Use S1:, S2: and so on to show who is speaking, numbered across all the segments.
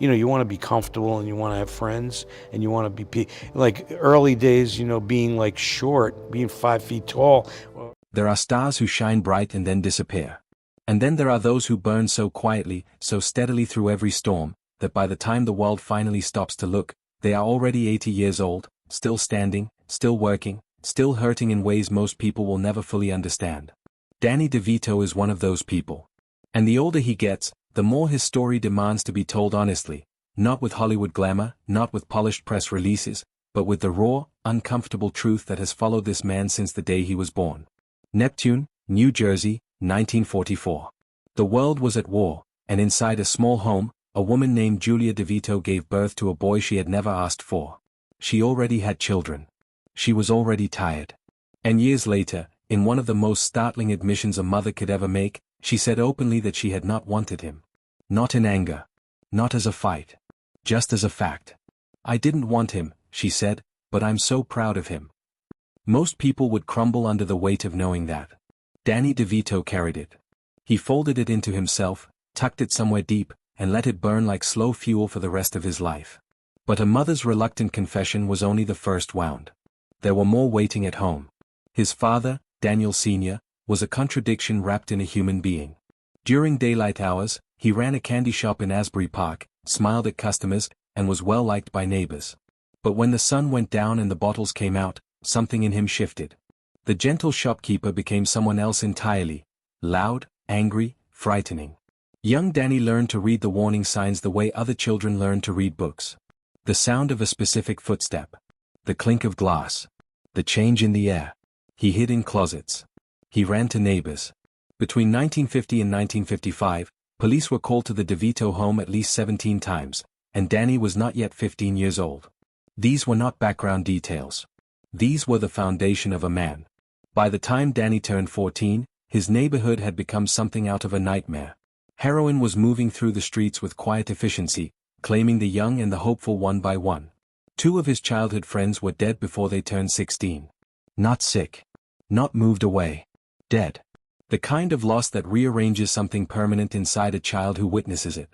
S1: you want to be comfortable and you want to have friends and you want to be like early days, being like short, being 5 feet tall.
S2: There are stars who shine bright and then disappear. And then there are those who burn so quietly, so steadily through every storm, that by the time the world finally stops to look, they are already 80 years old, still standing, still working, still hurting in ways most people will never fully understand. Danny DeVito is one of those people. And the older he gets, the more his story demands to be told honestly, not with Hollywood glamour, not with polished press releases, but with the raw, uncomfortable truth that has followed this man since the day he was born. Neptune, New Jersey, 1944. The world was at war, and inside a small home, a woman named Julia DeVito gave birth to a boy she had never asked for. She already had children. She was already tired. And years later, in one of the most startling admissions a mother could ever make, she said openly that she had not wanted him. Not in anger. Not as a fight. Just as a fact. I didn't want him, she said, but I'm so proud of him. Most people would crumble under the weight of knowing that. Danny DeVito carried it. He folded it into himself, tucked it somewhere deep, and let it burn like slow fuel for the rest of his life. But a mother's reluctant confession was only the first wound. There were more waiting at home. His father, Daniel Sr., was a contradiction wrapped in a human being. During daylight hours, he ran a candy shop in Asbury Park, smiled at customers, and was well liked by neighbors. But when the sun went down and the bottles came out, something in him shifted. The gentle shopkeeper became someone else entirely. Loud, angry, frightening. Young Danny learned to read the warning signs the way other children learn to read books. The sound of a specific footstep. The clink of glass. The change in the air. He hid in closets. He ran to neighbors. Between 1950 and 1955, police were called to the DeVito home at least 17 times, and Danny was not yet 15 years old. These were not background details. These were the foundation of a man. By the time Danny turned 14, his neighborhood had become something out of a nightmare. Heroin was moving through the streets with quiet efficiency, claiming the young and the hopeful one by one. 2 of his childhood friends were dead before they turned 16. Not sick. Not moved away. Dead. The kind of loss that rearranges something permanent inside a child who witnesses it.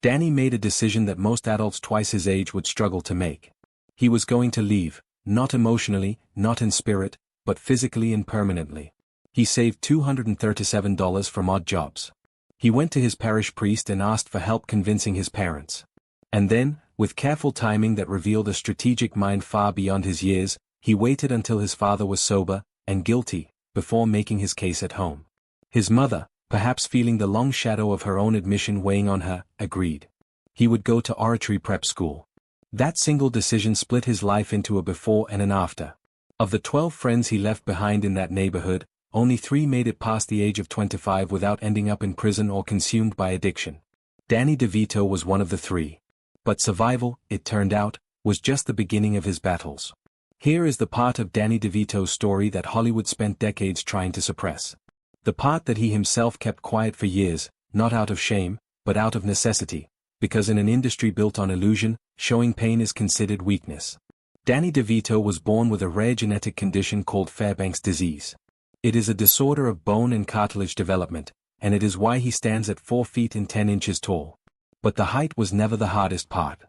S2: Danny made a decision that most adults twice his age would struggle to make. He was going to leave. Not emotionally, not in spirit, but physically and permanently. He saved $237 from odd jobs. He went to his parish priest and asked for help convincing his parents. And then, with careful timing that revealed a strategic mind far beyond his years, he waited until his father was sober and guilty, before making his case at home. His mother, perhaps feeling the long shadow of her own admission weighing on her, agreed. He would go to oratory prep school. That single decision split his life into a before and an after. Of the 12 friends he left behind in that neighborhood, only 3 made it past the age of 25 without ending up in prison or consumed by addiction. Danny DeVito was one of the 3. But survival, it turned out, was just the beginning of his battles. Here is the part of Danny DeVito's story that Hollywood spent decades trying to suppress. The part that he himself kept quiet for years, not out of shame, but out of necessity. Because in an industry built on illusion, showing pain is considered weakness. Danny DeVito was born with a rare genetic condition called Fairbanks disease. It is a disorder of bone and cartilage development, and it is why he stands at 4 feet and 10 inches tall. But the height was never the hardest part.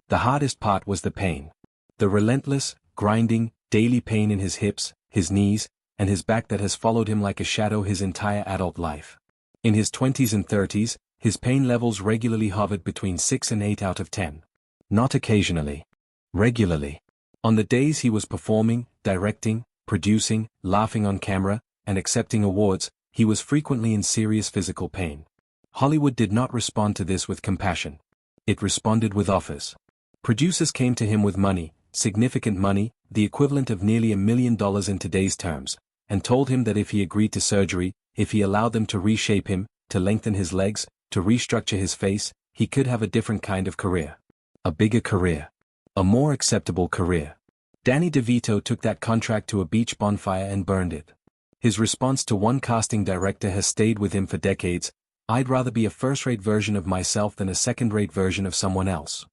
S2: The hardest part was the pain. The relentless, grinding, daily pain in his hips, his knees, and his back that has followed him like a shadow his entire adult life. In his 20s and 30s, his pain levels regularly hovered between 6 and 8 out of 10. Not occasionally. Regularly. On the days he was performing, directing, producing, laughing on camera, and accepting awards, he was frequently in serious physical pain. Hollywood did not respond to this with compassion. It responded with offers. Producers came to him with money, significant money, the equivalent of nearly $1 million in today's terms, and told him that if he agreed to surgery, if he allowed them to reshape him, to lengthen his legs, to restructure his face, he could have a different kind of career. A bigger career. A more acceptable career. Danny DeVito took that contract to a beach bonfire and burned it. His response to one casting director has stayed with him for decades: "I'd rather be a first-rate version of myself than a second-rate version of someone else."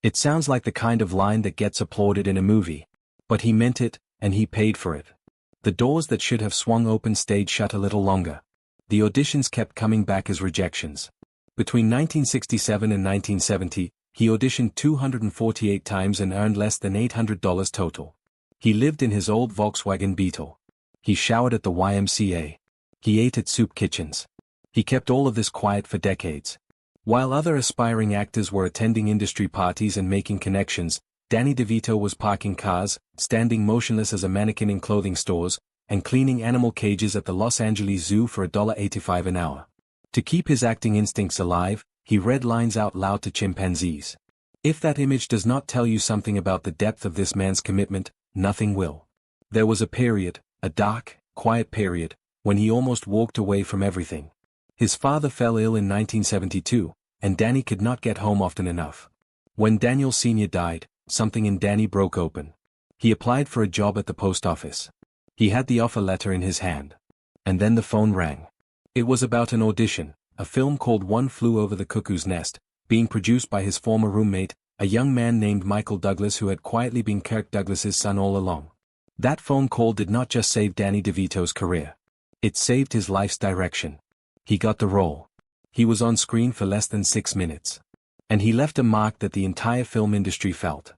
S2: It sounds like the kind of line that gets applauded in a movie. But he meant it, and he paid for it. The doors that should have swung open stayed shut a little longer. The auditions kept coming back as rejections. Between 1967 and 1970, He auditioned 248 times and earned less than $800 total. He lived in his old Volkswagen Beetle. He showered at the YMCA. He ate at soup kitchens. He kept all of this quiet for decades. While other aspiring actors were attending industry parties and making connections, Danny DeVito was parking cars, standing motionless as a mannequin in clothing stores, and cleaning animal cages at the Los Angeles Zoo for $1.85 an hour. To keep his acting instincts alive, he read lines out loud to chimpanzees. If that image does not tell you something about the depth of this man's commitment, nothing will. There was a period, a dark, quiet period, when he almost walked away from everything. His father fell ill in 1972, and Danny could not get home often enough. When Daniel Sr. died, something in Danny broke open. He applied for a job at the post office. He had the offer letter in his hand. And then the phone rang. It was about an audition, a film called One Flew Over the Cuckoo's Nest, being produced by his former roommate, a young man named Michael Douglas who had quietly been Kirk Douglas's son all along. That phone call did not just save Danny DeVito's career. It saved his life's direction. He got the role. He was on screen for less than 6 minutes. And he left a mark that the entire film industry felt.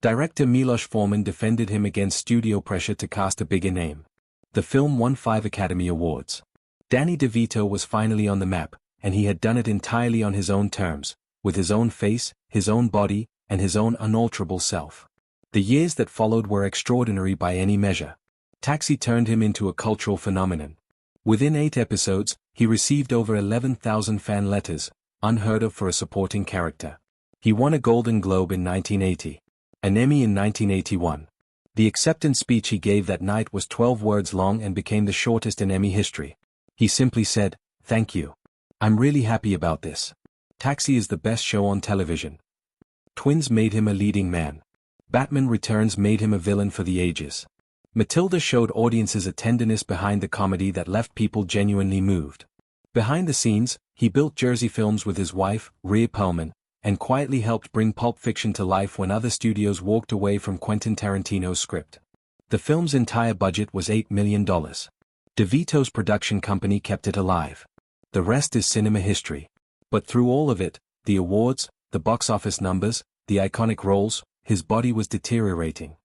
S2: Director Milos Forman defended him against studio pressure to cast a bigger name. The film won 5 Academy Awards. Danny DeVito was finally on the map, and he had done it entirely on his own terms, with his own face, his own body, and his own unalterable self. The years that followed were extraordinary by any measure. Taxi turned him into a cultural phenomenon. Within 8 episodes, he received over 11,000 fan letters, unheard of for a supporting character. He won a Golden Globe in 1980, an Emmy in 1981. The acceptance speech he gave that night was 12 words long and became the shortest in Emmy history. He simply said, "Thank you. I'm really happy about this. Taxi is the best show on television." Twins made him a leading man. Batman Returns made him a villain for the ages. Matilda showed audiences a tenderness behind the comedy that left people genuinely moved. Behind the scenes, he built Jersey films with his wife, Rhea Perlman, and quietly helped bring Pulp Fiction to life when other studios walked away from Quentin Tarantino's script. The film's entire budget was $8 million. DeVito's production company kept it alive. The rest is cinema history. But through all of it, the awards, the box office numbers, the iconic roles, his body was deteriorating.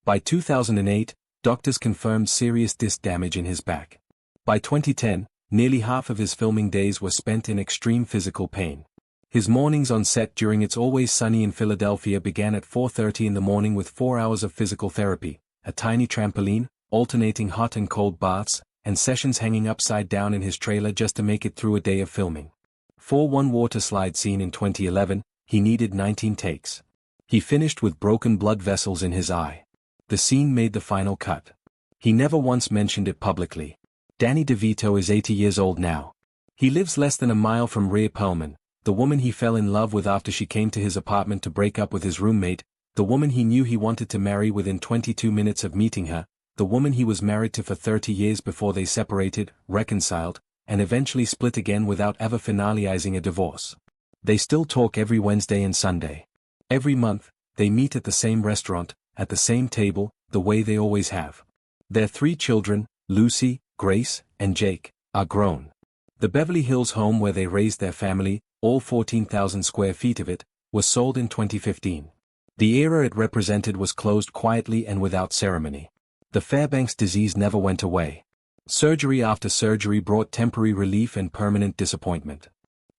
S2: By 2008, doctors confirmed serious disc damage in his back. By 2010, nearly half of his filming days were spent in extreme physical pain. His mornings on set during It's Always Sunny in Philadelphia began at 4:30 in the morning with 4 hours of physical therapy, a tiny trampoline, alternating hot and cold baths, and sessions hanging upside down in his trailer just to make it through a day of filming. For one water slide scene in 2011, he needed 19 takes. He finished with broken blood vessels in his eye. The scene made the final cut. He never once mentioned it publicly. Danny DeVito is 80 years old now. He lives less than a mile from Rhea Perlman, the woman he fell in love with after she came to his apartment to break up with his roommate, the woman he knew he wanted to marry within 22 minutes of meeting her, the woman he was married to for 30 years before they separated, reconciled, and eventually split again without ever finalizing a divorce. They still talk every Wednesday and Sunday. Every month, they meet at the same restaurant, at the same table, the way they always have. Their 3 children, Lucy, Grace, and Jake, are grown. The Beverly Hills home where they raised their family, all 14,000 square feet of it, was sold in 2015. The era it represented was closed quietly and without ceremony. The Fairbanks disease never went away. Surgery after surgery brought temporary relief and permanent disappointment.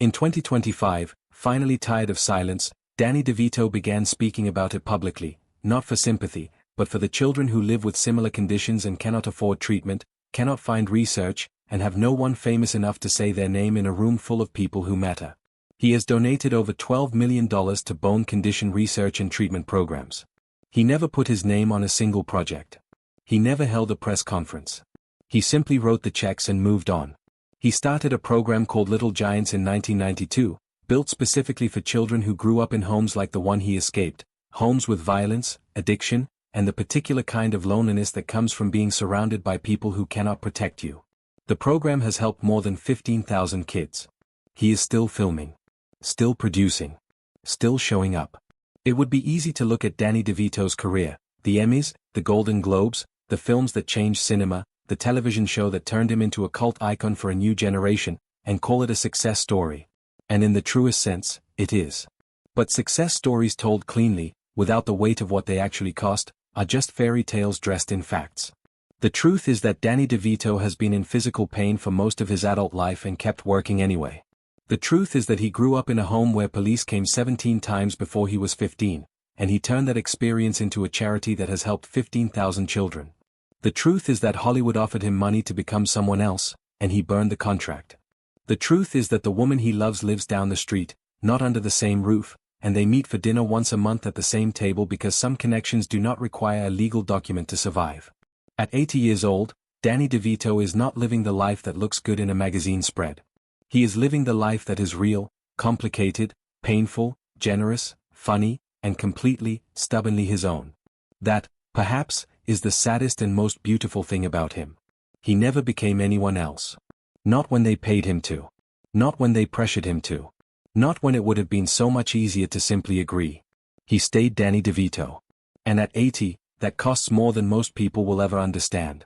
S2: In 2025, finally tired of silence, Danny DeVito began speaking about it publicly, not for sympathy, but for the children who live with similar conditions and cannot afford treatment, cannot find research, and have no one famous enough to say their name in a room full of people who matter. He has donated over $12 million to bone condition research and treatment programs. He never put his name on a single project. He never held a press conference. He simply wrote the checks and moved on. He started a program called Little Giants in 1992, built specifically for children who grew up in homes like the one he escaped, homes with violence, addiction, and the particular kind of loneliness that comes from being surrounded by people who cannot protect you. The program has helped more than 15,000 kids. He is still filming. Still producing. Still showing up. It would be easy to look at Danny DeVito's career, the Emmys, the Golden Globes, the films that changed cinema, the television show that turned him into a cult icon for a new generation, and call it a success story. And in the truest sense, it is. But success stories told cleanly, without the weight of what they actually cost, are just fairy tales dressed in facts. The truth is that Danny DeVito has been in physical pain for most of his adult life and kept working anyway. The truth is that he grew up in a home where police came 17 times before he was 15, and he turned that experience into a charity that has helped 15,000 children. The truth is that Hollywood offered him money to become someone else, and he burned the contract. The truth is that the woman he loves lives down the street, not under the same roof, and they meet for dinner once a month at the same table because some connections do not require a legal document to survive. At 80 years old, Danny DeVito is not living the life that looks good in a magazine spread. He is living the life that is real, complicated, painful, generous, funny, and completely, stubbornly his own. That, perhaps, is the saddest and most beautiful thing about him. He never became anyone else. Not when they paid him to. Not when they pressured him to. Not when it would have been so much easier to simply agree. He stayed Danny DeVito. And at 80, that costs more than most people will ever understand.